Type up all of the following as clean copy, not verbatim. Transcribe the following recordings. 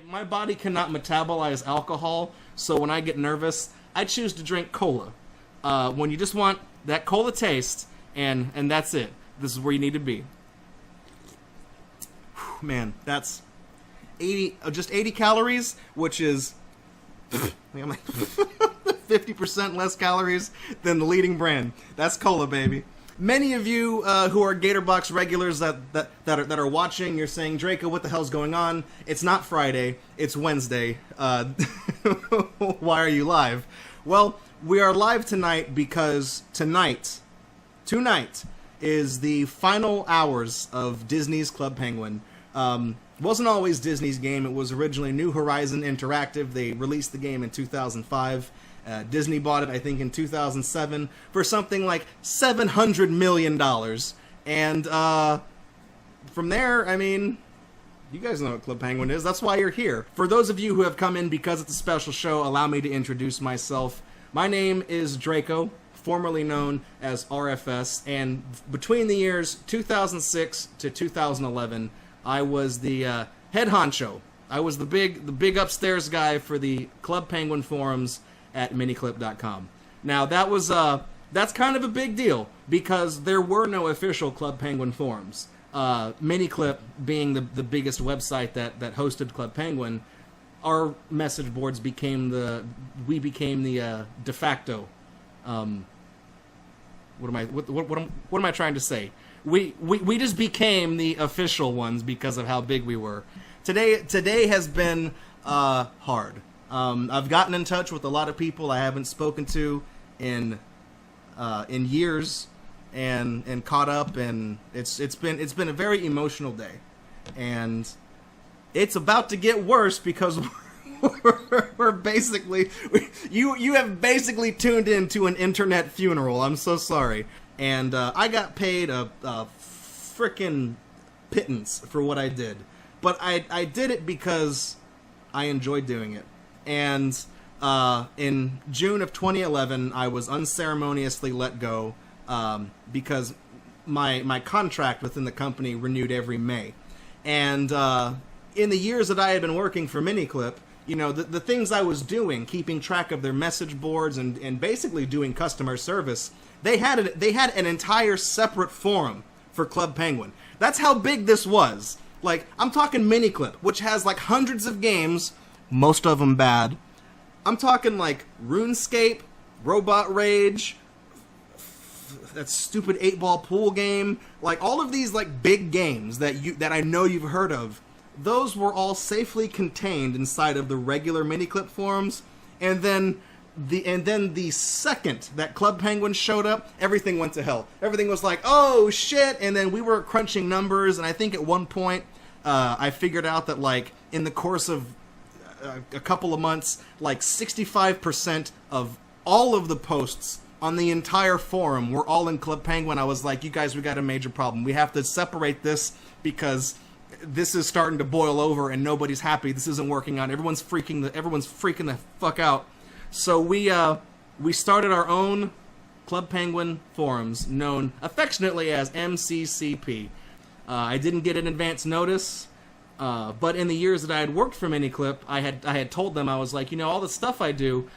My body cannot metabolize alcohol, so when I get nervous, I choose to drink cola. When you just want that cola taste, and that's it. This is where you need to be. Whew, man, that's 80 calories, which is 50% less calories than the leading brand. That's cola, baby. Many of you who are Gatorbox regulars that are watching, you're saying, Draco, what the hell's going on? It's not Friday, it's Wednesday. Why are you live? Well, we are live tonight because tonight is the final hours of Disney's Club Penguin. Wasn't always Disney's game. It was originally New Horizon Interactive. They released the game in 2005. Disney bought it, I think, in 2007 for something like $700 million. And from there, I mean, you guys know what Club Penguin is. That's why you're here. For those of you who have come in because it's a special show, allow me to introduce myself. My name is Draco, formerly known as RFS, and between the years 2006 to 2011, I was the head honcho. I was the big upstairs guy for the Club Penguin forums at miniclip.com. Now that's kind of a big deal because there were no official Club Penguin forums. Miniclip being the biggest website that hosted Club Penguin, our message boards became the de facto. What am I trying to say? We just became the official ones because of how big we were. Today has been hard. I've gotten in touch with a lot of people I haven't spoken to in years, and caught up, and it's been a very emotional day, and it's about to get worse because we're basically you have basically tuned into an internet funeral. I'm so sorry, and I got paid a frickin' pittance for what I did, but I did it because I enjoyed doing it. And in June of 2011, I was unceremoniously let go because my contract within the company renewed every May. And in the years that I had been working for Miniclip, you know, the things I was doing, keeping track of their message boards and basically doing customer service, they had an entire separate forum for Club Penguin. That's how big this was. Like, I'm talking Miniclip, which has like hundreds of games, most of them bad. I'm talking like RuneScape, Robot Rage, that stupid 8-ball pool game, like all of these like big games that I know you've heard of. Those were all safely contained inside of the regular Miniclip forums, and then the second that Club Penguin showed up, everything went to hell. Everything was like, oh shit, and then we were crunching numbers, and I think at one point I figured out that like in the course of a couple of months, like 65% of all of the posts on the entire forum were all in Club Penguin. I was like, you guys, we got a major problem. We have to separate this because this is starting to boil over and nobody's happy. This isn't working out. Everyone's freaking the fuck out. So we started our own Club Penguin forums, known affectionately as MCCP. I didn't get an advance notice. But in the years that I had worked for Miniclip, I had told them, I was like, you know, all the stuff I do,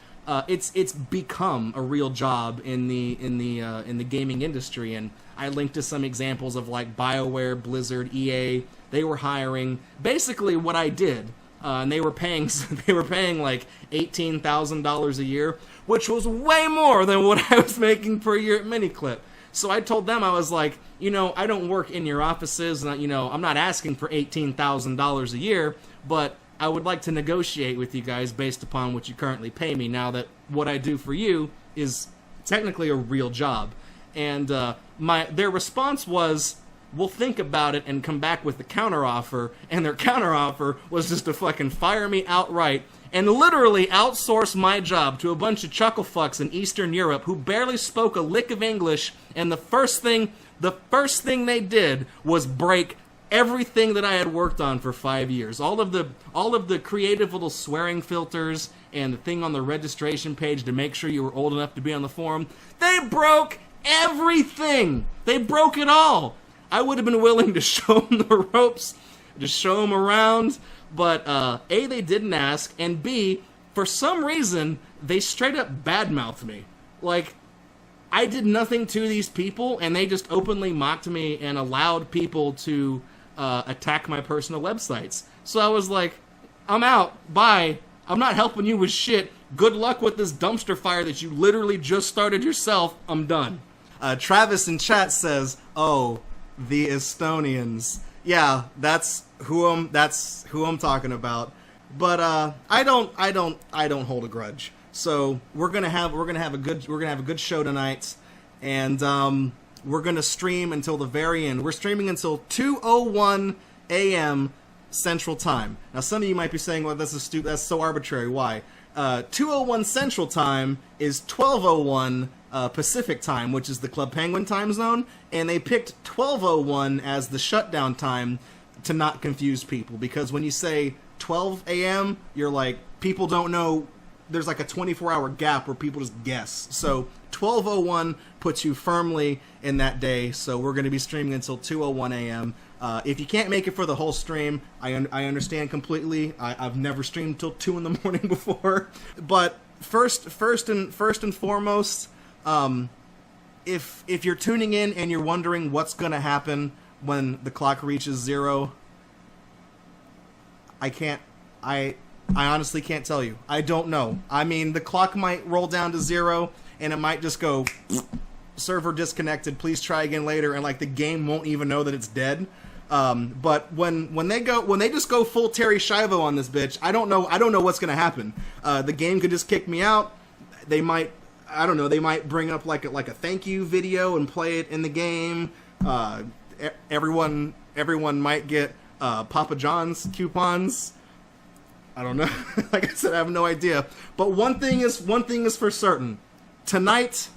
it's become a real job in the gaming industry, and I linked to some examples of like BioWare, Blizzard, EA. They were hiring basically what I did, and they were paying like $18,000 a year, which was way more than what I was making per year at Miniclip. So I told them, I was like, you know, I don't work in your offices, and you know, I'm not asking for $18,000 a year, but I would like to negotiate with you guys based upon what you currently pay me, now that what I do for you is technically a real job. And their response was, we'll think about it and come back with the counteroffer, and their counteroffer was just to fucking fire me outright and literally outsource my job to a bunch of chucklefucks in Eastern Europe who barely spoke a lick of English, and the first thing they did was break everything that I had worked on for 5 years. All of the creative little swearing filters and the thing on the registration page to make sure you were old enough to be on the forum. They broke everything. They broke it all. I would have been willing to show them the ropes, just show them around, But A, they didn't ask, and B, for some reason, they straight up badmouthed me. Like, I did nothing to these people, and they just openly mocked me and allowed people to attack my personal websites. So I was like, I'm out. Bye. I'm not helping you with shit. Good luck with this dumpster fire that you literally just started yourself. I'm done. Travis in chat says, "Oh, the Estonians." Yeah, that's who I'm talking about. But I don't hold a grudge. So we're gonna have a good show tonight, and we're gonna stream until the very end. We're streaming until 2:01 a.m. Central Time. Now, some of you might be saying, "Well, that's so arbitrary. Why?" 2:01 Central Time is 12:01 Pacific Time, which is the Club Penguin time zone, and they picked 12:01 as the shutdown time to not confuse people, because when you say 12 a.m., you're like, people don't know. There's like a 24-hour gap where people just guess. So 12:01 puts you firmly in that day. So we're going to be streaming until 2:01 a.m. If you can't make it for the whole stream, I understand completely. I've never streamed till 2 in the morning before. But first and foremost, if you're tuning in and you're wondering what's going to happen when the clock reaches 0, I honestly can't tell you. I don't know. I mean, the clock might roll down to 0, and it might just go, server disconnected, please try again later, and like the game won't even know that it's dead. But when they just go full Terry Schiavo on this bitch, I don't know what's gonna happen. The game could just kick me out. They might, I don't know, they might bring up like a thank you video and play it in the game. Everyone might get Papa John's coupons. I don't know. Like I said, I have no idea. But one thing is for certain. Tonight,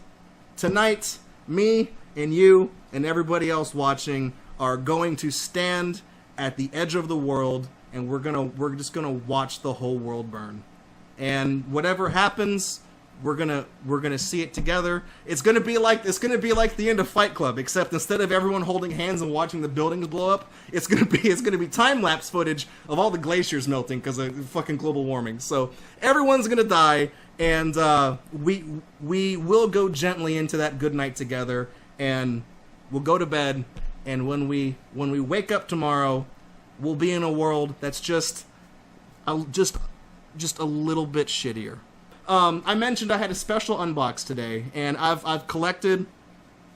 me and you and everybody else watching are going to stand at the edge of the world, and we're just gonna watch the whole world burn. And whatever happens, we're gonna see it together. It's gonna be like the end of Fight Club, except instead of everyone holding hands and watching the buildings blow up, it's gonna be time lapse footage of all the glaciers melting because of fucking global warming. So everyone's gonna die, and we will go gently into that good night together, and we'll go to bed. And when we wake up tomorrow, we'll be in a world that's just a little bit shittier. I mentioned I had a special unbox today, and I've collected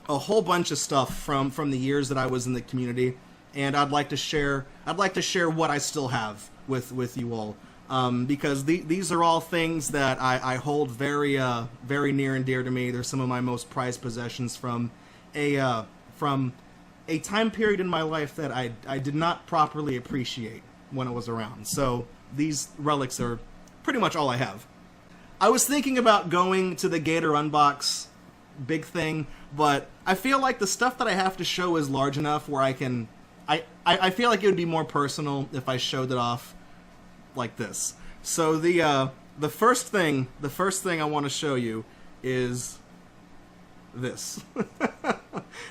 a whole bunch of stuff from the years that I was in the community, and I'd like to share what I still have with you all, because these are all things that I hold very near and dear to me. They're some of my most prized possessions from a time period in my life that I did not properly appreciate when I was around. So these relics are pretty much all I have. I was thinking about going to the Gator Unbox big thing, but I feel like the stuff that I have to show is large enough where I feel like it would be more personal if I showed it off like this. So the first thing I want to show you is this.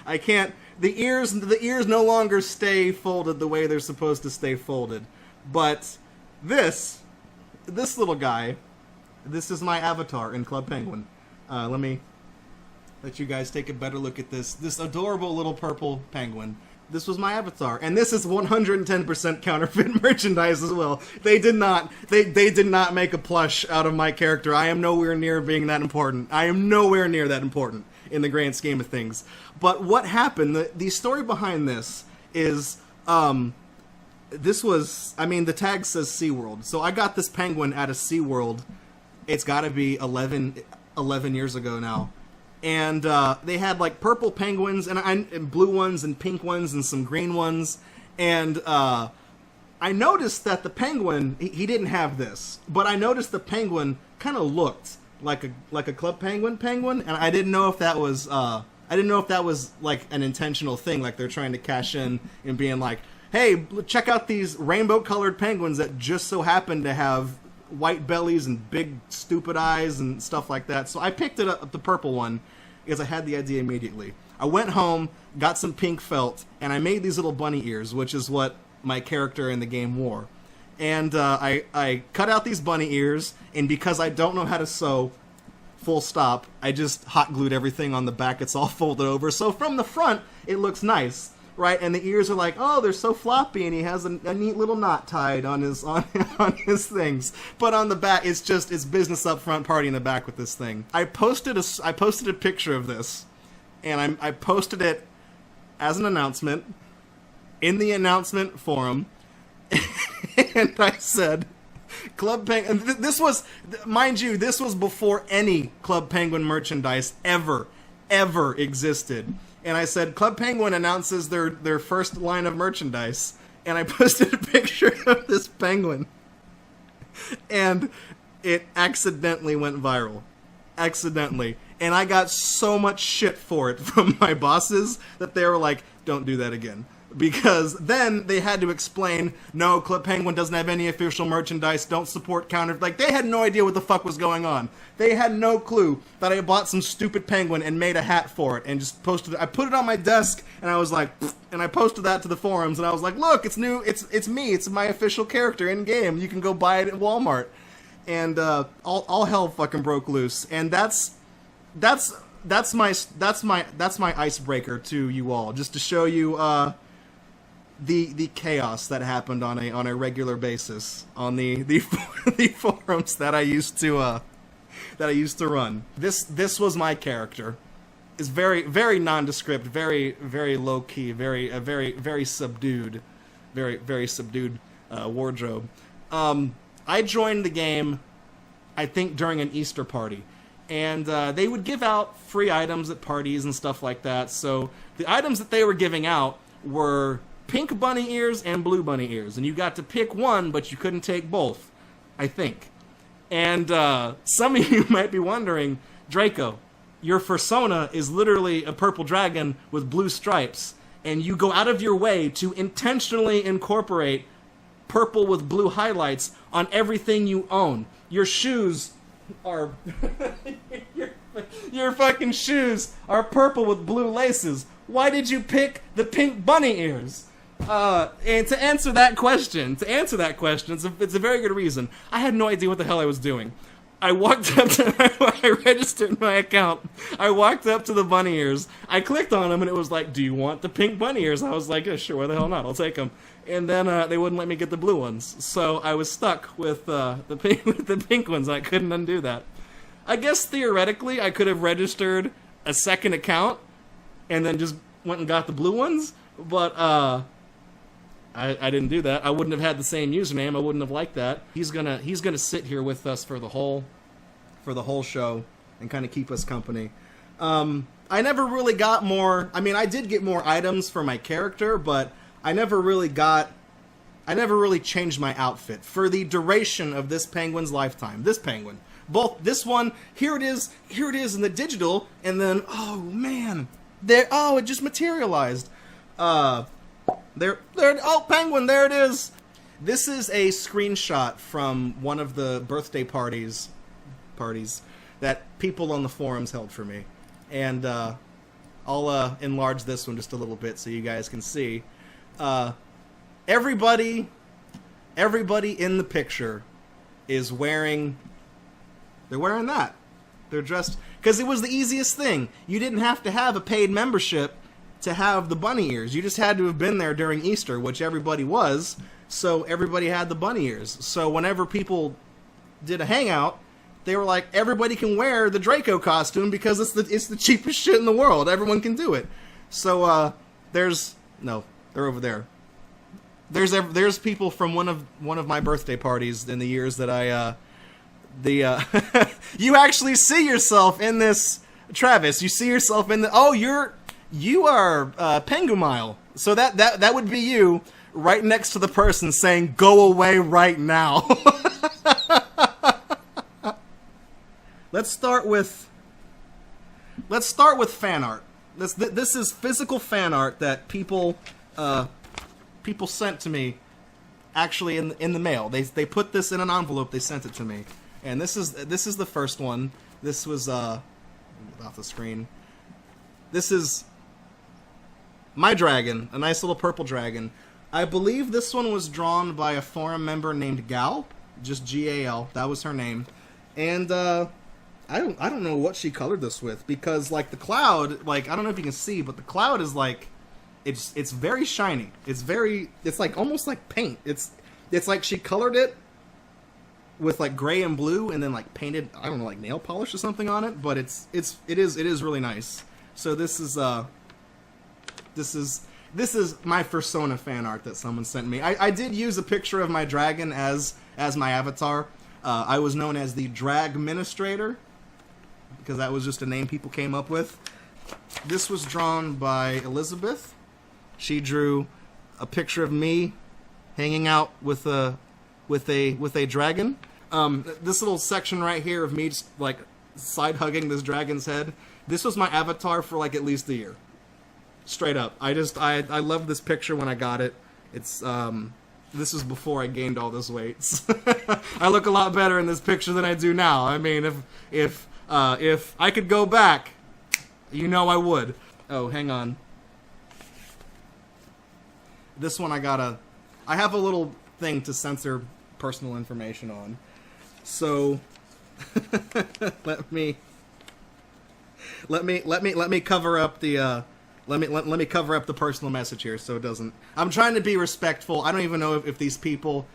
I can't. The ears no longer stay folded the way they're supposed to stay folded, but this little guy. This is my avatar in Club Penguin. Let me let you guys take a better look at this adorable little purple penguin. This was my avatar, and this is 110% counterfeit merchandise as well. They did not make a plush out of my character. I am nowhere near being that important. I am nowhere near that important in the grand scheme of things. But what happened? The story behind this is this was, I mean, the tag says SeaWorld, so I got this penguin at a SeaWorld. It's got to be 11 years ago now. And they had like purple penguins and blue ones and pink ones and some green ones. And I noticed that the penguin, he didn't have this, but I noticed the penguin kind of looked like a Club Penguin, and I didn't know if that was like an intentional thing, like they're trying to cash in and being like, hey, check out these rainbow colored penguins that just so happen to have white bellies and big stupid eyes and stuff like that. So I picked it up, the purple one, because I had the idea immediately. I went home, got some pink felt, and I made these little bunny ears, which is what my character in the game wore. And I cut out these bunny ears, and because I don't know how to sew, full stop, I just hot glued everything on the back. It's all folded over. So from the front, it looks nice, right? And the ears are like, oh, they're so floppy, and he has a neat little knot tied on his on his things. But on the back, it's business up front, party in the back with this thing. I posted a picture of this, and I posted it as an announcement in the announcement forum. And I said, Club Penguin. This was, mind you, this was before any Club Penguin merchandise ever existed. And I said, Club Penguin announces their first line of merchandise. And I posted a picture of this penguin. And it accidentally went viral. Accidentally. And I got so much shit for it from my bosses that they were like, don't do that again. Because then they had to explain, no, Club Penguin doesn't have any official merchandise, don't support counterfeit. Like, they had no idea what the fuck was going on. They had no clue that I bought some stupid penguin and made a hat for it and just posted it. I put it on my desk, and I was like, and I posted that to the forums, and I was like, look, it's new, it's me, it's my official character in-game. You can go buy it at Walmart. And all hell fucking broke loose. And that's my icebreaker to you all, just to show you the chaos that happened on a regular basis on the forums that I used to run. This was my character. It's very nondescript, very low key, very subdued, very subdued wardrobe. I joined the game, I think, during an Easter party. And they would give out free items at parties and stuff like that. So the items that they were giving out were pink bunny ears and blue bunny ears. And you got to pick one, but you couldn't take both, I think. And some of you might be wondering, Draco, your persona is literally a purple dragon with blue stripes. And you go out of your way to intentionally incorporate purple with blue highlights on everything you own. Your shoes are your fucking shoes are purple with blue laces. Why did you pick the pink bunny ears? And to answer that question, it's a very good reason. I had no idea what the hell I was doing. I walked up to, I registered my account. I walked up to the bunny ears. I clicked on them, and it was like, do you want the pink bunny ears? I was like, yeah, sure, why the hell not? I'll take them. And then they wouldn't let me get the blue ones. So I was stuck with the pink ones. I couldn't undo that. I guess theoretically I could have registered a second account and then just went and got the blue ones, but I didn't do that. I wouldn't have had the same username. I wouldn't have liked that. He's gonna sit here with us for the whole show and kind of keep us company. I never really got more. I mean, I did get more items for my character, but I never really changed my outfit for the duration of this penguin's lifetime. This penguin, both this one, here it is in the digital, and then oh man, it just materialized. Penguin, there it is. This is a screenshot from one of the birthday parties that people on the forums held for me, and I'll enlarge this one just a little bit so you guys can see. Everybody in the picture is wearing that. They're dressed, because it was the easiest thing. You didn't have to have a paid membership to have the bunny ears. You just had to have been there during Easter, which everybody was, so everybody had the bunny ears. So whenever people did a hangout, they were like, everybody can wear the Draco costume because it's the cheapest shit in the world. Everyone can do it. So they're over there. There's people from one of my birthday parties in the years that you actually see yourself in this, Travis. You see yourself in the you are Pengumile. So that would be you right next to the person saying, "Go away right now." Let's start with fan art. This is physical fan art that people sent to me, actually in the mail. They put this in an envelope. They sent it to me, and this is the first one. This was off the screen. This is my dragon, a nice little purple dragon. I believe this one was drawn by a forum member named Gal, just Gal. That was her name, and I don't know what she colored this with, because like the cloud, like I don't know if you can see, but the cloud is like it's very shiny. It's like almost like paint. It's like she colored it with like gray and blue, and then like painted, I don't know, like nail polish or something on it. But it is really nice. So this is my Persona fan art that someone sent me. I did use a picture of my dragon as my avatar. I was known as the Drag Administrator, because that was just a name people came up with. This was drawn by Elizabeth. She drew a picture of me hanging out with a dragon. This little section right here of me just like side hugging this dragon's head. This was my avatar for like at least a year. Straight up. I loved this picture when I got it. It's this was before I gained all this weight. I look a lot better in this picture than I do now. I mean, if I could go back, you know I would. Oh, hang on. This one I have a little thing to censor personal information on. So let me cover up the let me cover up the personal message here so it doesn't. I'm trying to be respectful. I don't even know if these people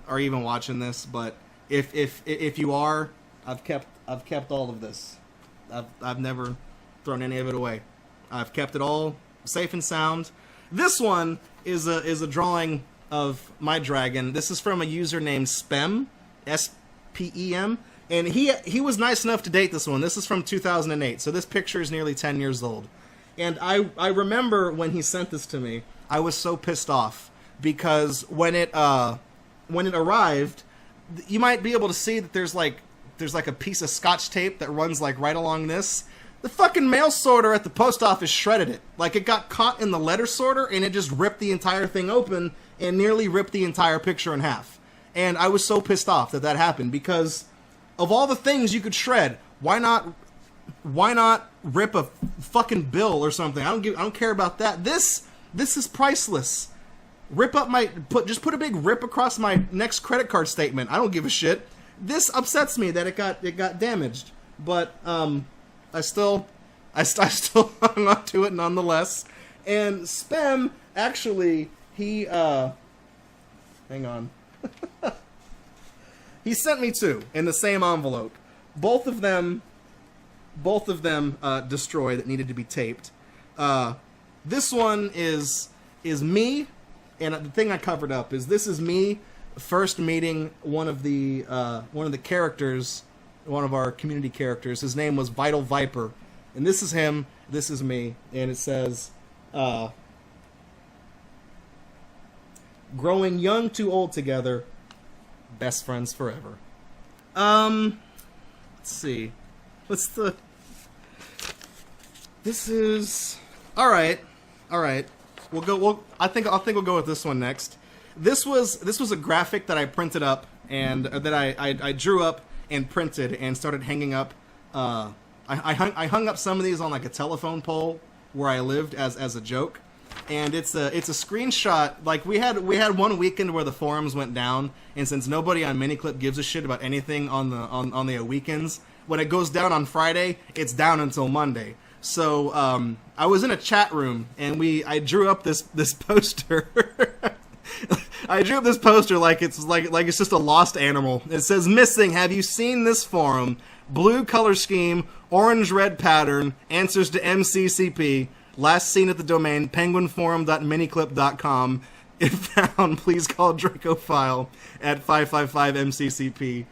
are even watching this, but if you are, I've kept all of this. I've never thrown any of it away. I've kept it all safe and sound. This one is a drawing of my dragon. This is from a user named Spem, S-P-E-M, and he was nice enough to date this one. This is from 2008, so this picture is nearly 10 years old. And I remember when he sent this to me, I was so pissed off because when it arrived, you might be able to see that there's like a piece of scotch tape that runs like right along this. The fucking mail sorter at the post office shredded it. Like, it got caught in the letter sorter, and it just ripped the entire thing open and nearly ripped the entire picture in half. And I was so pissed off that happened, because of all the things you could shred, why not rip a fucking bill or something? I don't care about that. This is priceless. Just put a big rip across my next credit card statement. I don't give a shit. This upsets me that it got damaged, but I still hung on to it nonetheless. And Spem, actually, he hang on. He sent me two in the same envelope. Both of them destroyed, that needed to be taped. This one is me, and the thing I covered up is this is me first meeting one of the characters, one of our community characters. His name was Vital Viper, and this is him, this is me, and it says, growing young to old together, best friends forever. Let's see. This is all right. I think we'll go with this one next. This was a graphic that I printed up and that I drew up and printed and started hanging up. I hung up some of these on like a telephone pole where I lived as a joke, and it's a screenshot. Like we had one weekend where the forums went down, and since nobody on Miniclip gives a shit about anything on the weekends, when it goes down on Friday, it's down until Monday. So I was in a chat room and I drew up this poster. I drew up this poster like it's just a lost animal. It says, "Missing. Have you seen this forum? Blue color scheme, orange red pattern. Answers to MCCP. Last seen at the domain penguinforum.miniclip.com. If found, please call Draco file at 555-MCCP."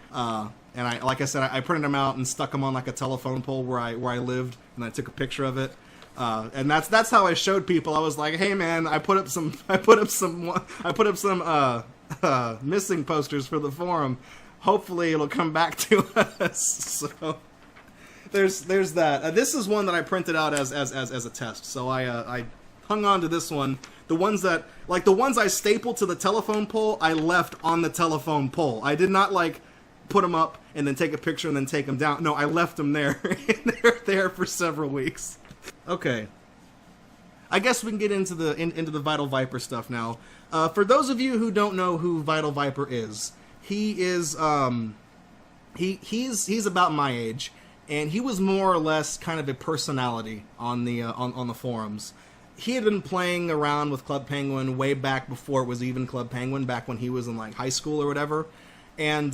And I printed them out and stuck them on like a telephone pole where I lived, and I took a picture of it. And that's how I showed people. I was like, "Hey man, I put up some missing posters for the forum. Hopefully it'll come back to us." So there's that. This is one that I printed out as a test. So I hung on to this one. The ones I stapled to the telephone pole, I left on the telephone pole. I did not put them up and then take a picture and then take them down. No, I left them there, and they're there for several weeks. Okay. I guess we can get into the Vital Viper stuff now. For those of you who don't know who Vital Viper is, he is he's about my age, and he was more or less kind of a personality on the forums. He had been playing around with Club Penguin way back before it was even Club Penguin, back when he was in like high school or whatever. And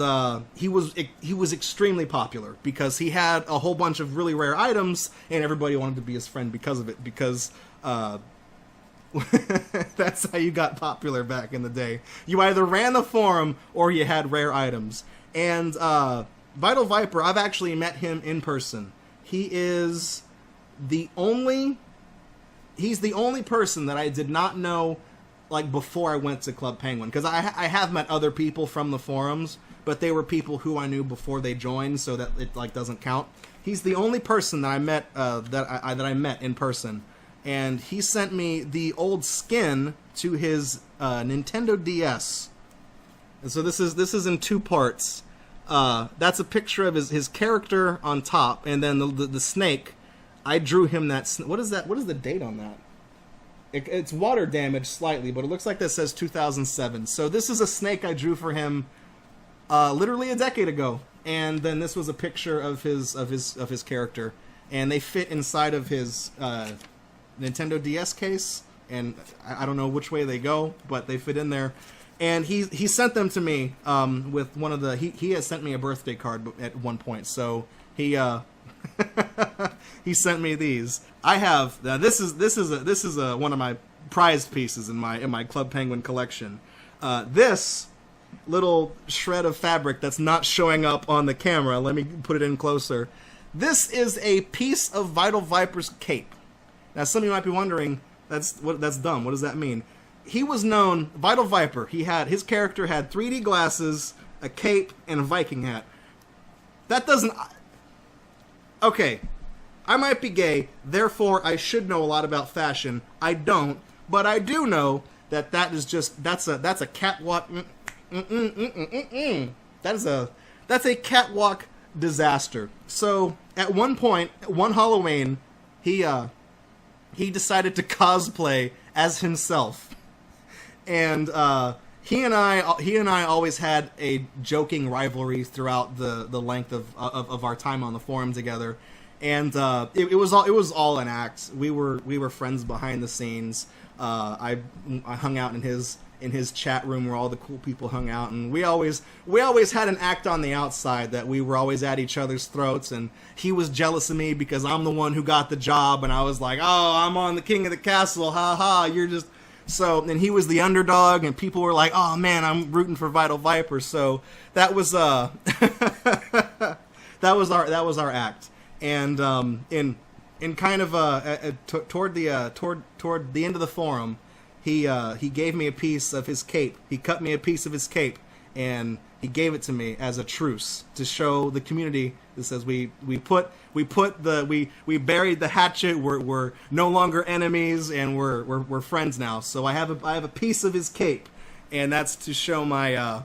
he was extremely popular because he had a whole bunch of really rare items, and everybody wanted to be his friend because of it. Because that's how you got popular back in the day. You either ran the forum or you had rare items. And Vital Viper, I've actually met him in person. He's the only person that I did not know like before I went to Club Penguin, because I have met other people from the forums, but they were people who I knew before they joined, so that it like doesn't count. He's the only person that I met that I met in person, and he sent me the old skin to his Nintendo DS. And so this is in two parts. That's a picture of his character on top, and then the snake. I drew him that. What is that? What is the date on that? It's water damaged slightly, but it looks like that says 2007. So this is a snake I drew for him literally a decade ago, and then this was a picture of his character, and they fit inside of his Nintendo DS case, and I don't know which way they go, but they fit in there. And he sent them to me with one of the he has sent me a birthday card at one point, so he he sent me these. I have this is one of my prized pieces in my Club Penguin collection. This little shred of fabric that's not showing up on the camera. Let me put it in closer. This is a piece of Vital Viper's cape. Now, some of you might be wondering, that's dumb. What does that mean? He was known, Vital Viper. His character had 3D glasses, a cape, and a Viking hat. That doesn't. Okay, I might be gay, therefore I should know a lot about fashion. I don't, but I do know that that's a catwalk. That's a catwalk disaster. So at one point, one Halloween, he decided to cosplay as himself, and he and I always had a joking rivalry throughout the length of our time on the forum together, and it was all an act. We were friends behind the scenes. I hung out in his chat room where all the cool people hung out, and we always had an act on the outside that we were always at each other's throats, and he was jealous of me because I'm the one who got the job, and I was like, oh, I'm on the king of the castle, ha ha, you're just. So, and he was the underdog, and people were like, "Oh man, I'm rooting for Vital Viper." So that was that was our act, and in kind of toward the end of the forum, he gave me a piece of his cape. He cut me a piece of his cape, and he gave it to me as a truce to show the community that says we buried the hatchet. We're no longer enemies, and we're friends now. So I have a piece of his cape, and that's to show my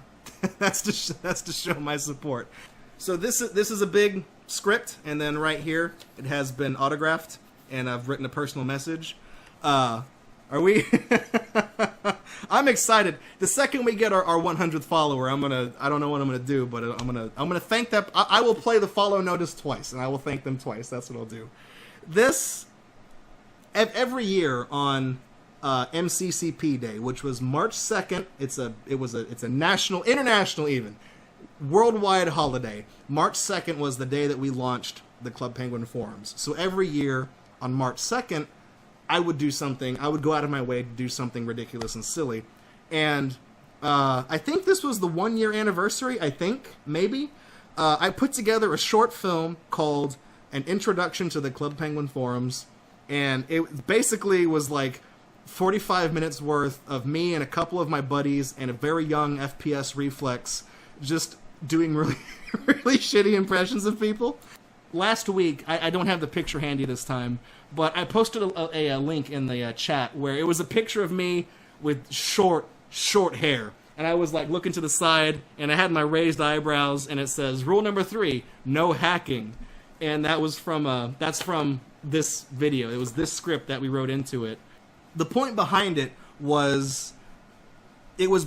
that's to show my support. So this is a big script, and then right here it has been autographed, and I've written a personal message. Are we? I'm excited. The second we get our 100th follower, I don't know what I'm gonna do, but I'm gonna thank that. I will play the follow notice twice, and I will thank them twice. That's what I'll do. This every year on MCCP Day, which was March 2nd. It's a national, international, even worldwide holiday. March 2nd was the day that we launched the Club Penguin forums. So every year on March 2nd. I would do something. I would go out of my way to do something ridiculous and silly. And I think this was the 1-year anniversary, I think, maybe. I put together a short film called An Introduction to the Club Penguin Forums. And it basically was like 45 minutes worth of me and a couple of my buddies and a very young FPS Reflex just doing really, really shitty impressions of people. Last week, I don't have the picture handy this time, but I posted a link in the chat where it was a picture of me with short hair. And I was like looking to the side, and I had my raised eyebrows, and it says, rule number 3, no hacking. And that was from, that's from this video. It was this script that we wrote into it. the point behind it was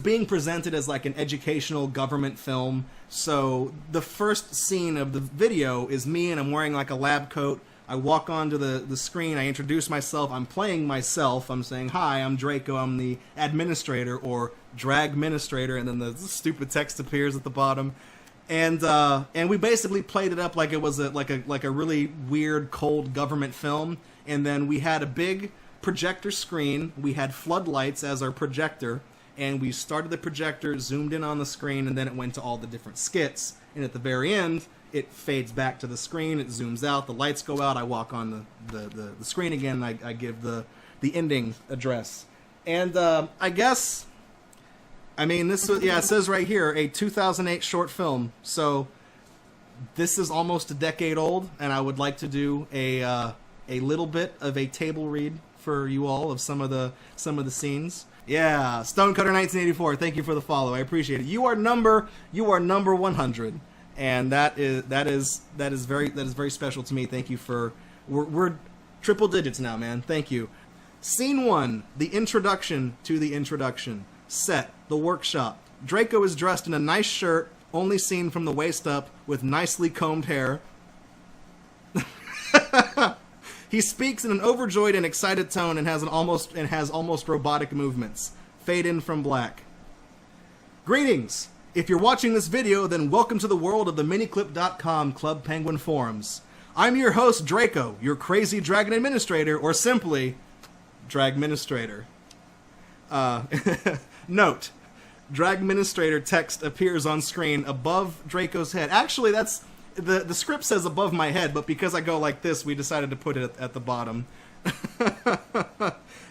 being presented as like an educational government film. So the first scene of the video is me, and I'm wearing like a lab coat. I walk onto the screen, I introduce myself, I'm playing myself, I'm saying, hi, I'm Draco, I'm the administrator, or drag administrator, and then the stupid text appears at the bottom. And we basically played it up like it was like a really weird, cold government film. And then we had a big projector screen, we had floodlights as our projector, and we started the projector, zoomed in on the screen, and then it went to all the different skits. And at the very end, it fades back to the screen, it zooms out, the lights go out, I walk on the screen again, and I give the ending address. And I guess, I mean, this was, yeah, it says right here, a 2008 short film. So this is almost a decade old, and I would like to do a little bit of a table read for you all of some of the scenes. Yeah, Stonecutter 1984, thank you for the follow. I appreciate it. You are number 100. And that is very special to me. Thank you for we're triple digits now, man. Thank you. Scene 1, the introduction to the introduction. Set, the workshop. Draco is dressed in a nice shirt, only seen from the waist up, with nicely combed hair. He speaks in an overjoyed and excited tone and has almost robotic movements. Fade in from black. Greetings. If you're watching this video, then welcome to the world of the miniclip.com Club Penguin forums. I'm your host, Draco, your crazy dragon administrator, or simply, Dragministrator. Note, Dragministrator text appears on screen above Draco's head. Actually, that's the script says above my head, but because I go like this, we decided to put it at the bottom.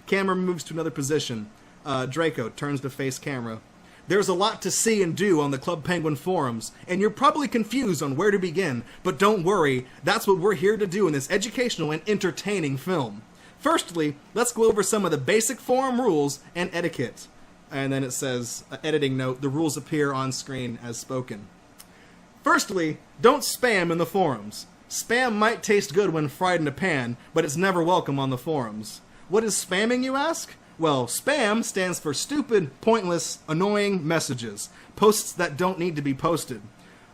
Camera moves to another position. Draco turns to face camera. There's a lot to see and do on the Club Penguin forums, and you're probably confused on where to begin, but don't worry, that's what we're here to do in this educational and entertaining film. Firstly, let's go over some of the basic forum rules and etiquette. And then it says, editing note, the rules appear on screen as spoken. Firstly, don't spam in the forums. Spam might taste good when fried in a pan, but it's never welcome on the forums. What is spamming, you ask? Well, spam stands for stupid, pointless, annoying messages. Posts that don't need to be posted.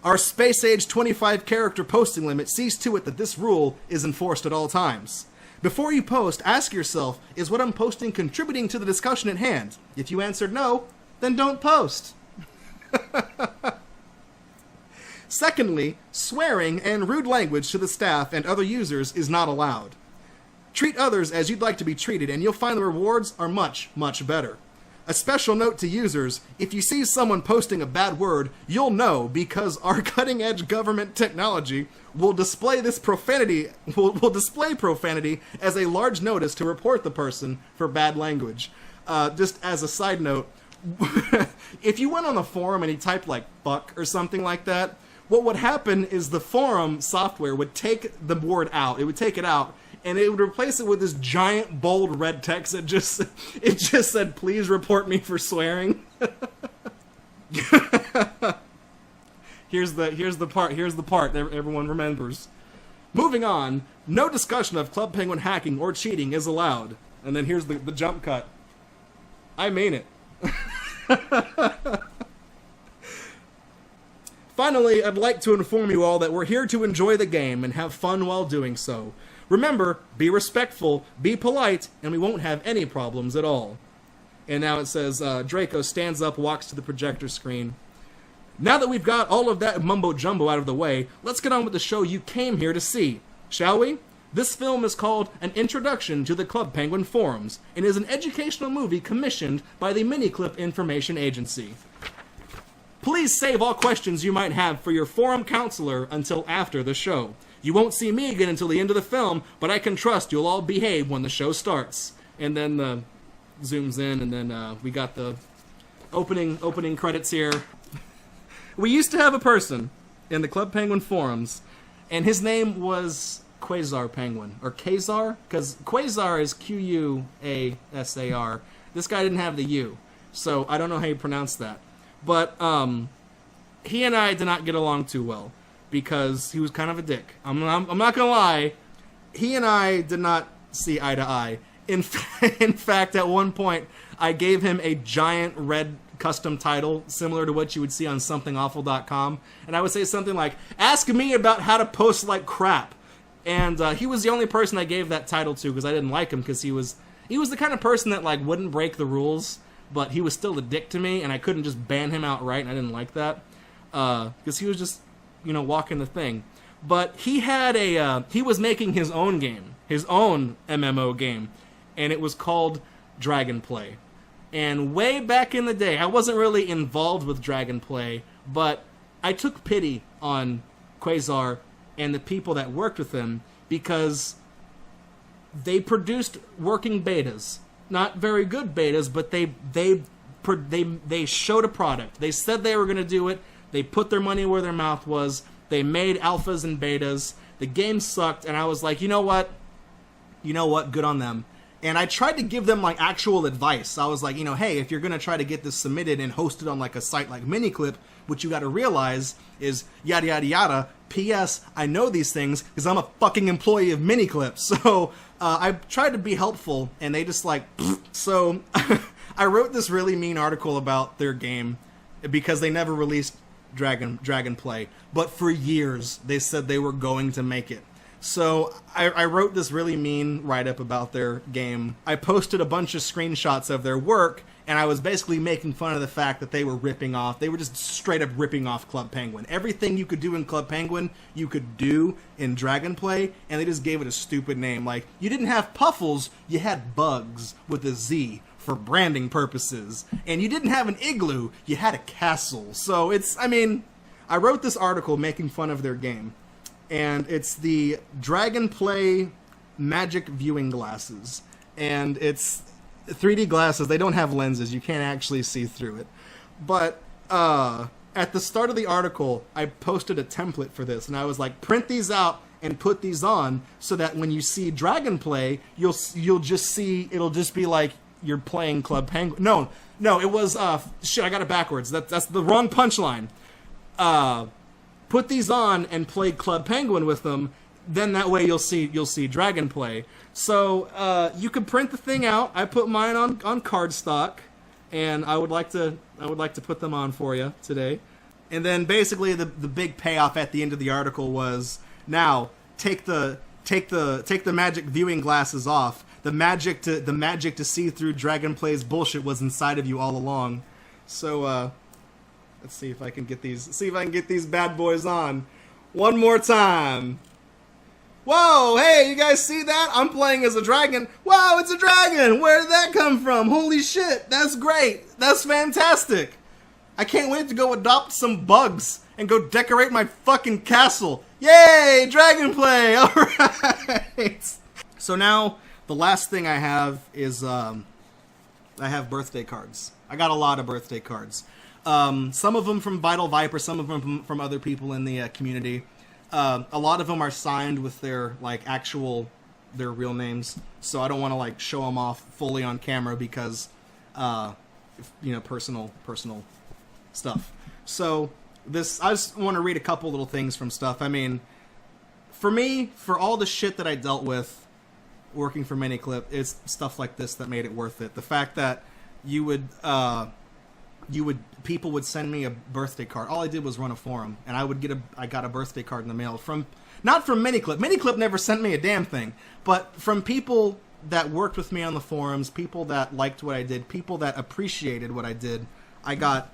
Our space-age 25-character posting limit sees to it that this rule is enforced at all times. Before you post, ask yourself, is what I'm posting contributing to the discussion at hand? If you answered no, then don't post. Secondly, swearing and rude language to the staff and other users is not allowed. Treat others as you'd like to be treated, and you'll find the rewards are much, much better. A special note to users, if you see someone posting a bad word, you'll know because our cutting-edge government technology will display this profanity, will display profanity as a large notice to report the person for bad language. Just as a side note, if you went on the forum and you typed like fuck or something like that, what would happen is the forum software would take the word out, it would take it out, and it would replace it with this giant bold red text that just said, please report me for swearing. Here's the part that everyone remembers. Moving on, no discussion of Club Penguin hacking or cheating is allowed. And then here's the jump cut. I mean it. Finally, I'd like to inform you all that we're here to enjoy the game and have fun while doing so. Remember, be respectful, be polite, and we won't have any problems at all. And now it says, Draco stands up, walks to the projector screen. Now that we've got all of that mumbo-jumbo out of the way, let's get on with the show you came here to see, shall we? This film is called An Introduction to the Club Penguin Forums, and is an educational movie commissioned by the Miniclip Information Agency. Please save all questions you might have for your forum counselor until after the show. You won't see me again until the end of the film, but I can trust you'll all behave when the show starts. And then the zooms in, and then we got the opening credits here. We used to have a person in the Club Penguin forums, and his name was Quasar Penguin, or Quasar, because Quasar is Quasar. This guy didn't have the U, so I don't know how you pronounce that. But he and I did not get along too well, because he was kind of a dick. I'm not gonna lie, he and I did not see eye to eye, In fact, at one point, I gave him a giant red custom title similar to what you would see on somethingawful.com, and I would say something like, "Ask me about how to post like crap." And he was the only person I gave that title to because I didn't like him, because he was the kind of person that like wouldn't break the rules, but he was still a dick to me, and I couldn't just ban him outright, and I didn't like that because he was just, walking the thing. But he had he was making his own game, his own MMO game, and it was called Dragonplay. And way back in the day, I wasn't really involved with Dragonplay, but I took pity on Quasar and the people that worked with him, because they produced working betas. Not very good betas, but they showed a product. They said they were going to do it. They put their money where their mouth was. They made alphas and betas. The game sucked, and I was like, you know what? Good on them. And I tried to give them like actual advice. I was like, hey, if you're going to try to get this submitted and hosted on like a site like Miniclip, what you got to realize is yada yada yada. P.S. I know these things because I'm a fucking employee of Miniclip. So I tried to be helpful, and they just like, so I wrote this really mean article about their game because they never released Dragonplay, but for years they said they were going to make it. So I wrote this really mean write-up about their game. I posted a bunch of screenshots of their work, and I was basically making fun of the fact that they were ripping off. They were just straight up ripping off Club Penguin. Everything you could do in Club Penguin, you could do in Dragonplay, and they just gave it a stupid name. Like, you didn't have Puffles, you had Bugs with a Z for branding purposes. And you didn't have an igloo, you had a castle. So I wrote this article making fun of their game. And it's the Dragonplay Magic Viewing Glasses. And it's 3D glasses. They don't have lenses. You can't actually see through it. But at the start of the article, I posted a template for this. And I was like, print these out and put these on so that when you see Dragonplay, you'll just see, it'll just be like you're playing Club Penguin. No, it was, shit, I got it backwards. That's the wrong punchline. Put these on and play Club Penguin with them, then that way you'll see Dragonplay. So you can print the thing out. I put mine on cardstock, and I would like to put them on for you today. And then basically the big payoff at the end of the article was, now take the magic viewing glasses off. The magic to see through Dragonplay's bullshit was inside of you all along. So let's see if I can get these bad boys on one more time. Whoa, hey, you guys see that? I'm playing as a dragon. Wow, it's a dragon! Where did that come from? Holy shit, that's great. That's fantastic. I can't wait to go adopt some bugs and go decorate my fucking castle. Yay, Dragonplay! Alright. So now, the last thing I have is, I have birthday cards. I got a lot of birthday cards. Some of them from Vital Viper, some of them from other people in the community. A lot of them are signed with their their real names, so I don't want to show them off fully on camera because, personal stuff. So I just want to read a couple little things from stuff. I mean, for me, for all the shit that I dealt with working for Miniclip, it's stuff like this that made it worth it. The fact that people would send me a birthday card. All I did was run a forum, and I got a birthday card in the mail not from Miniclip. Miniclip never sent me a damn thing, but from people that worked with me on the forums, people that liked what I did, people that appreciated what I did. I got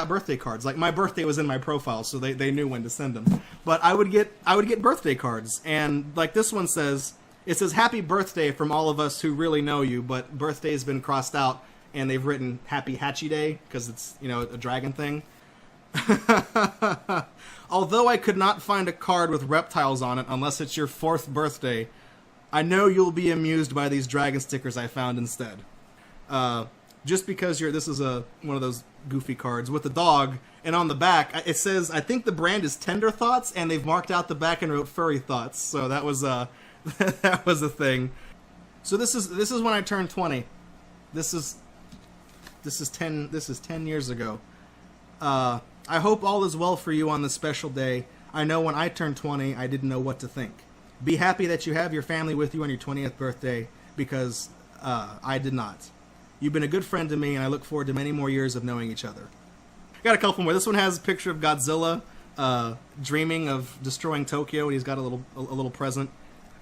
birthday cards. Like, my birthday was in my profile, so they knew when to send them. But I would get birthday cards, and like this one says, it says happy birthday from all of us who really know you, but birthday's been crossed out. And they've written Happy Hatchy Day, because it's, a dragon thing. Although I could not find a card with reptiles on it unless it's your 4th birthday, I know you'll be amused by these dragon stickers I found instead. Just because this is one of those goofy cards with the dog, and on the back, it says, I think the brand is Tender Thoughts, and they've marked out the back and wrote Furry Thoughts. So that was that was a thing. So this is when I turned 20. This is 10 years ago. I hope all is well for you on this special day. I know when I turned 20, I didn't know what to think. Be happy that you have your family with you on your 20th birthday. because I did not. You've been a good friend to me, and I look forward to many more years of knowing each other. Got a couple more. This one has a picture of Godzilla dreaming of destroying Tokyo, and he's got a little present.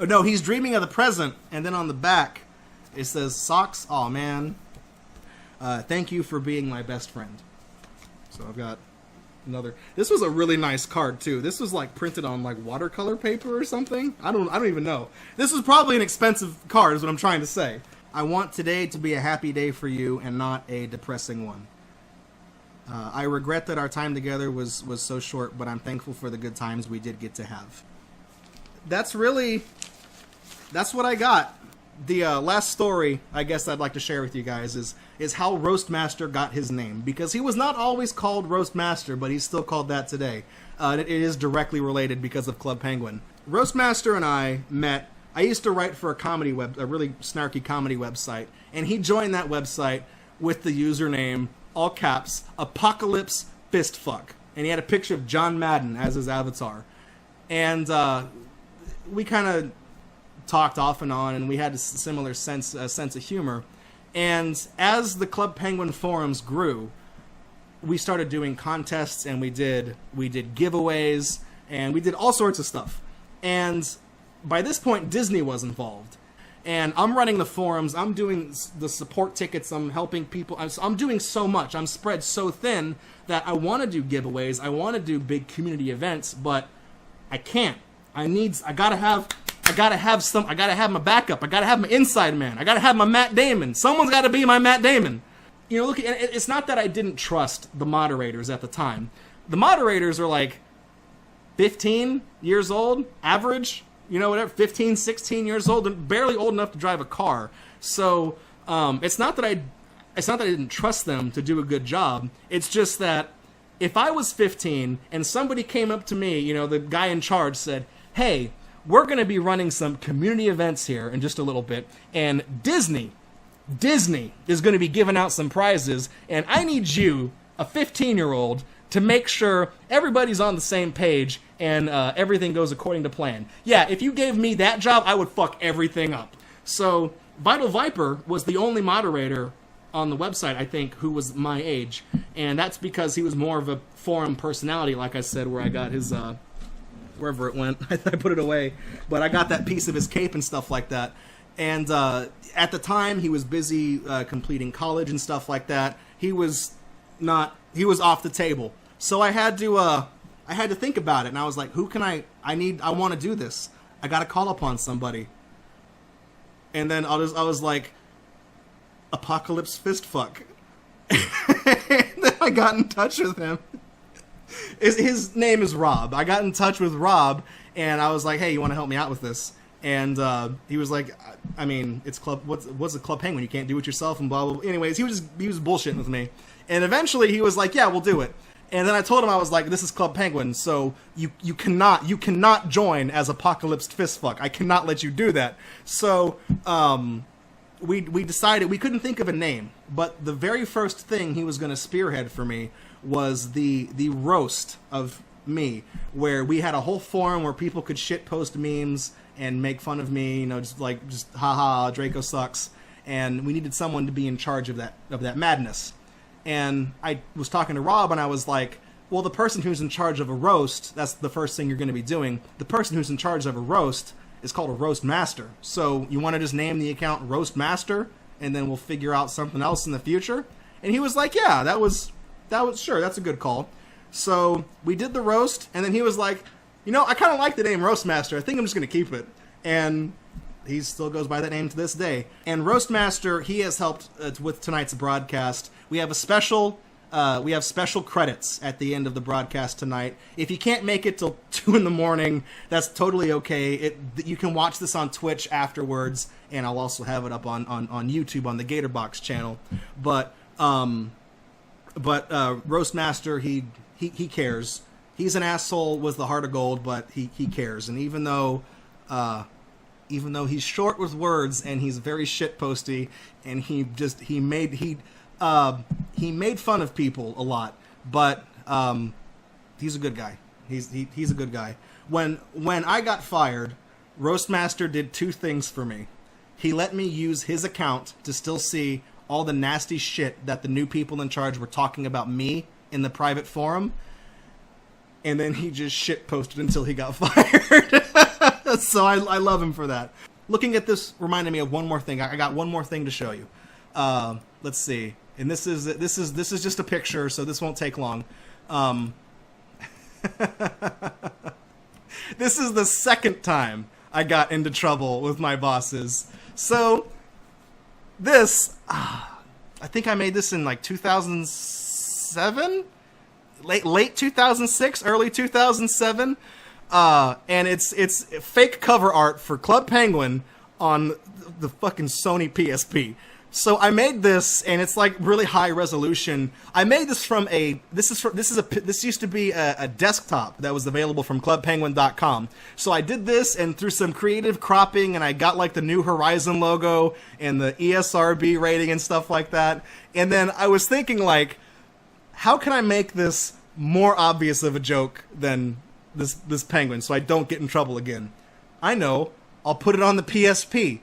Oh, no, he's dreaming of the present, and then on the back it says, "Socks, aw man, thank you for being my best friend." So I've got another. This was a really nice card too. This was like printed on like watercolor paper or something. I don't even know. This was probably an expensive card is what I'm trying to say. I want today to be a happy day for you and not a depressing one. I regret that our time together was so short, but I'm thankful for the good times we did get to have. That's what I got. The last story I guess I'd like to share with you guys is how Roastmaster got his name, because he was not always called Roastmaster, but he's still called that today. It is directly related because of Club Penguin. Roastmaster and I met. I used to write for a really snarky comedy website, and he joined that website with the username, all caps, Apocalypse Fistfuck, and he had a picture of John Madden as his avatar. And we kind of talked off and on, and we had a similar sense of humor. And as the Club Penguin forums grew, we started doing contests, and we did giveaways, and we did all sorts of stuff. And by this point, Disney was involved. And I'm running the forums, I'm doing the support tickets, I'm helping people, I'm doing so much, I'm spread so thin that I want to do giveaways, I want to do big community events, but I can't. I gotta have my backup, I gotta have my inside man, I gotta have my Matt Damon, someone's gotta be my Matt Damon. You know, look, it's not that I didn't trust the moderators at the time. The moderators are like 15 years old, average, you know, whatever, 15, 16 years old, and barely old enough to drive a car. So it's not that I didn't trust them to do a good job. It's just that if I was 15 and somebody came up to me, you know, the guy in charge said, "Hey, we're going to be running some community events here in just a little bit, and Disney is going to be giving out some prizes, and I need you, a 15-year-old, to make sure everybody's on the same page and everything goes according to plan." Yeah, if you gave me that job, I would fuck everything up. So Vital Viper was the only moderator on the website, I think, who was my age, and that's because he was more of a forum personality, like I said, where I got his wherever it went. I put it away, but I got that piece of his cape and stuff like that. And at the time, he was busy completing college and stuff like that. He was off the table. So I had to think about it, and I was like, who can I want to do this. I got to call upon somebody. And then I was like, Apocalypse Fistfuck. And then I got in touch with him. His name is Rob. I got in touch with Rob, and I was like, hey, you want to help me out with this? And he was like, I mean, it's what's a Club Penguin? You can't do it yourself, and blah, blah, blah. Anyways, he was bullshitting with me. And eventually he was like, yeah, we'll do it. And then I told him, I was like, this is Club Penguin, so you cannot join as Apocalypse Fistfuck. I cannot let you do that. So we decided we couldn't think of a name, but the very first thing he was going to spearhead for me was the roast of me, where we had a whole forum where people could shitpost memes and make fun of me, you know, just haha, Draco sucks, and we needed someone to be in charge of that madness. And I was talking to Rob, and I was like, well, the person who's in charge of a roast, that's the first thing you're going to be doing. The person who's in charge of a roast is called a Roastmaster. So you want to just name the account Roastmaster, and then we'll figure out something else in the future? And he was like, yeah, that was sure, that's a good call. So we did the roast, and then he was like, you know, I kind of like the name Roastmaster. I think I'm just going to keep it. And he still goes by that name to this day. And Roastmaster, he has helped with tonight's broadcast. We have special credits at the end of the broadcast tonight. If you can't make it till 2 a.m, that's totally okay. You can watch this on Twitch afterwards, and I'll also have it up on YouTube on the Gatorbox channel. But Roastmaster, he cares. He's an asshole with the heart of gold, but he cares. And even though he's short with words and he's very shitposty, and he made fun of people a lot, but he's a good guy. He's a good guy. When I got fired, Roastmaster did 2 things for me. he let me use his account to still see all the nasty shit that the new people in charge were talking about me in the private forum. And then he just shit posted until he got fired. So I love him for that. Looking at this reminded me of one more thing. I got one more thing to show you. Let's see. And this is just a picture, so this won't take long. This is the second time I got into trouble with my bosses. So this, I think I made this in like 2007, late 2006, early 2007. And it's fake cover art for Club Penguin on the fucking Sony PSP. So I made this, and it's like really high resolution. I made this from this used to be a desktop that was available from clubpenguin.com. So I did this, and through some creative cropping, and I got like the New Horizon logo and the ESRB rating and stuff like that. And then I was thinking, like, how can I make this more obvious of a joke than this penguin so I don't get in trouble again? I know, I'll put it on the PSP,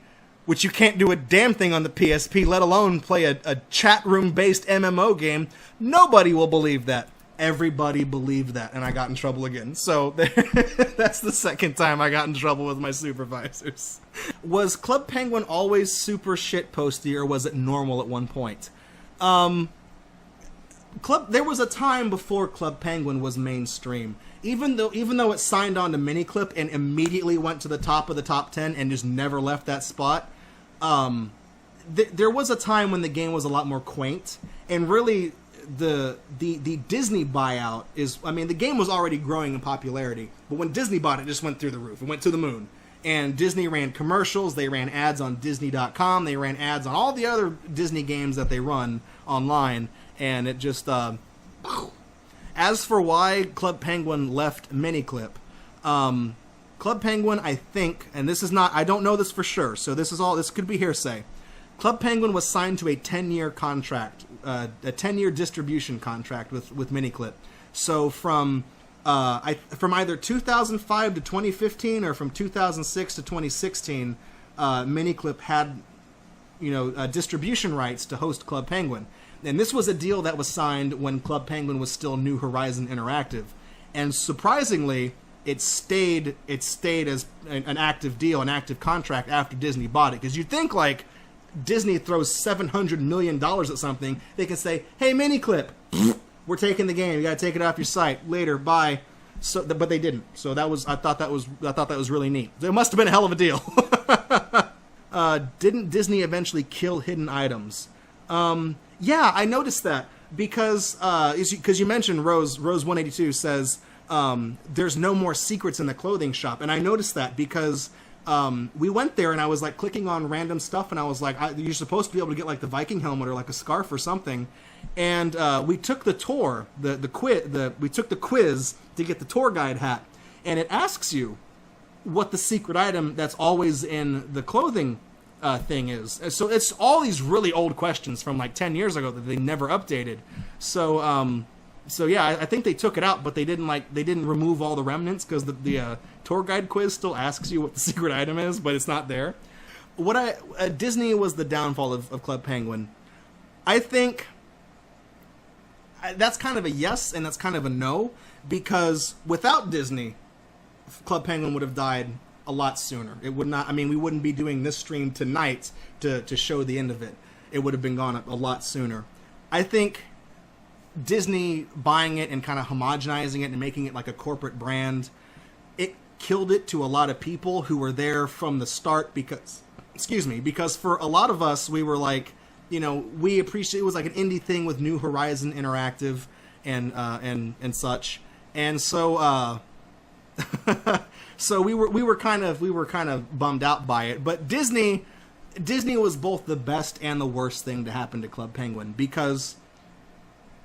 which you can't do a damn thing on the PSP, let alone play a chat room-based MMO game. Nobody will believe that. Everybody believed that, and I got in trouble again. So that's the second time I got in trouble with my supervisors. Was Club Penguin always super shitposty, or was it normal at one point? There was a time before Club Penguin was mainstream. Even though it signed on to Miniclip and immediately went to the top of the top 10 and just never left that spot, there was a time when the game was a lot more quaint, and really the Disney buyout is, I mean, the game was already growing in popularity, but when Disney bought it, it just went through the roof. It went to the moon. And Disney ran commercials, they ran ads on Disney.com, they ran ads on all the other Disney games that they run online, and it just, as for why Club Penguin left Miniclip, Club Penguin, I think, and this is not, I don't know this for sure, so this could be hearsay. Club Penguin was signed to a 10-year contract, a 10-year distribution contract with Miniclip. So from either 2005 to 2015 or from 2006 to 2016, Miniclip had, distribution rights to host Club Penguin. And this was a deal that was signed when Club Penguin was still New Horizon Interactive. And surprisingly, it stayed as an active deal, an active contract after Disney bought it. Because you'd think, like, Disney throws $700 million at something, they can say, hey, Miniclip, we're taking the game. You got to take it off your site. Later, bye. So, but they didn't. So I thought that was really neat. It must have been a hell of a deal. Didn't Disney eventually kill hidden items? Yeah, I noticed that because you mentioned Rose 182 says there's no more secrets in the clothing shop, and I noticed that because we went there and I was like clicking on random stuff, and I was like, you're supposed to be able to get like the Viking helmet or like a scarf or something, and we took the tour, we took the quiz to get the tour guide hat, and it asks you what the secret item that's always in the clothing thing is. So it's all these really old questions from like 10 years ago that they never updated. So yeah, I think they took it out, but they didn't remove all the remnants because the tour guide quiz still asks you what the secret item is, but it's not there. Disney was the downfall of Club Penguin. I think that's kind of a yes and that's kind of a no, because without Disney, Club Penguin would have died a lot sooner. It would not. I mean, we wouldn't be doing this stream tonight to show the end of it. It would have been gone a lot sooner. I think Disney buying it and kind of homogenizing it and making it like a corporate brand, it killed it to a lot of people who were there from the start because for a lot of us, we were like, we appreciate, it was like an indie thing with New Horizon Interactive and such. And so so we were kind of bummed out by it. But Disney was both the best and the worst thing to happen to Club Penguin, because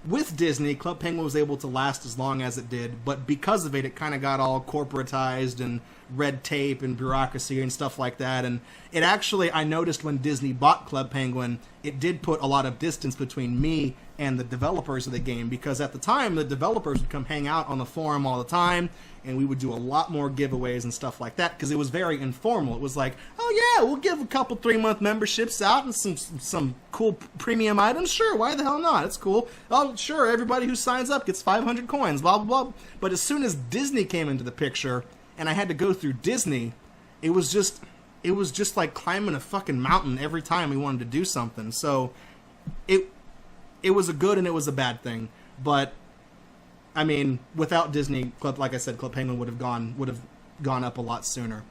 with Disney, Club Penguin was able to last as long as it did, but because of it, it kind of got all corporatized and red tape and bureaucracy and stuff like that. And it actually, I noticed when Disney bought Club Penguin, it did put a lot of distance between me and the developers of the game, because at the time the developers would come hang out on the forum all the time, and we would do a lot more giveaways and stuff like that, because it was very informal. It was like, oh yeah, we'll give a couple 3-month memberships out and some cool premium items. Sure, why the hell not? It's cool. Oh sure, everybody who signs up gets 500 coins, blah blah blah. But as soon as Disney came into the picture and I had to go through Disney, it was just like climbing a fucking mountain every time we wanted to do something. So it was a good and it was a bad thing. But I mean, without Disney, like I said, Club Penguin would have gone up a lot sooner.